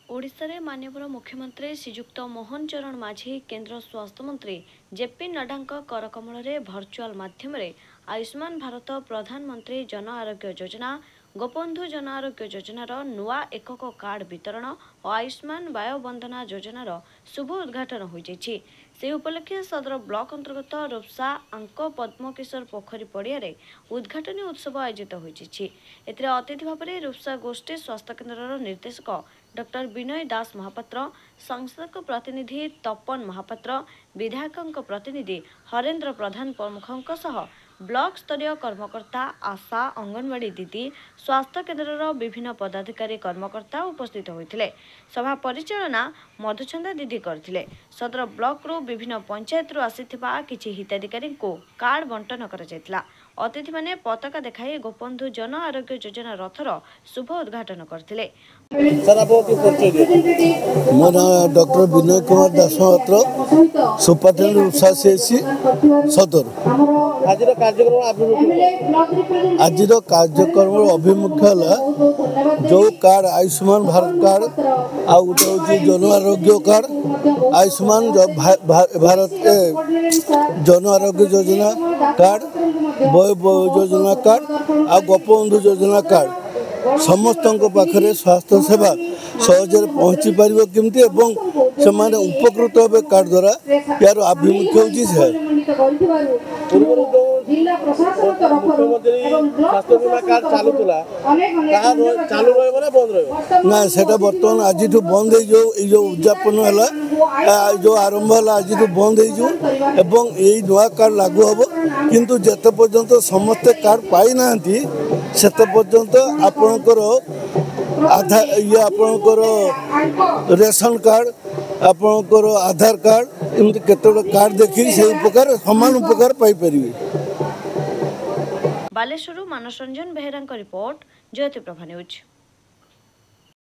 ओडिशा रे माननीय मुख्यमंत्री श्रीजुक्त मोहन चरण माझी केंद्र स्वास्थ्य मंत्री जेपी नड्डा करकमल रे भर्चुआल माध्यम रे आयुष्मान भारत प्रधानमंत्री जन आरोग्य योजना गोपबंधु जन आरोग्य योजनार नुआ एकक कार्ड वितरण और आयुष्मान वायुबंदना योजनार शुभ उद्घाटन हो से उपलक्षे सदर ब्लॉक अंतर्गत रूपसा आंक पद्मकिशोर पोखरी पड़िया उद्घाटन उत्सव आयोजित होती। अतिथि भाव में रूपसा गोष्ठी स्वास्थ्य केन्द्र निर्देशक डॉक्टर विनय दास महापात्र, सांसद प्रतिनिधि तपन महापात्र, विधायक प्रतिनिधि हरेन्द्र प्रधान प्रमुखों सह ब्लॉक स्तरीय कर्मकर्ता, आशा, अंगनवाड़ी दीदी, स्वास्थ्य केन्द्र विभिन्न पदाधिकारी कर्मकर्ता उपस्थित होते। सभा परिचालना मधुचंदा दीदी करथिले। सदर ब्लॉक रू विभिन्न पंचायत रू आसीथिबा किछि हिताधिकारी को कार्ड बंटन करा जायतिला। अतिथि माने पताका देखाई गोपबंधु जन आरोग्य योजना रथर शुभ उद्घाटन करथिले। मो ना डॉक्टर विनय कुमार दास महापात्र, सुपाटेल रूपसासी सदर। आज कार्यक्रम अभिमुख्य जो कार्ड आयुष्मान भारत कार्ड आ गोटे जन आरोग्य कार्ड आयुष्मान भारत जन आरोग्य योजना कार्ड योजना कार्ड आ गोपबंधु योजना कार्ड समस्त पाखे स्वास्थ्य सेवा सहजरे पहुँची पार केमती से उपकृत हे कार्ड द्वारा यार आभिमुख्य ना से बर्तमान आज बंद हो उद्यापन है जो आरंभ है आज बंद हो नुआ कार्ड लागू हम किंतु जिते पर्यंत समस्ते कार्ड पाई ना से पर्यंत आपणकर आधार ये आपणकर रेशन कार्ड आपणकर आधार कार्ड एमती केते कार्ड देखी से उपकार समान उपकार पाई परिबे। बालेश्वर मानस रंजन बेहेरा रिपोर्ट ज्योति प्रभा न्यूज।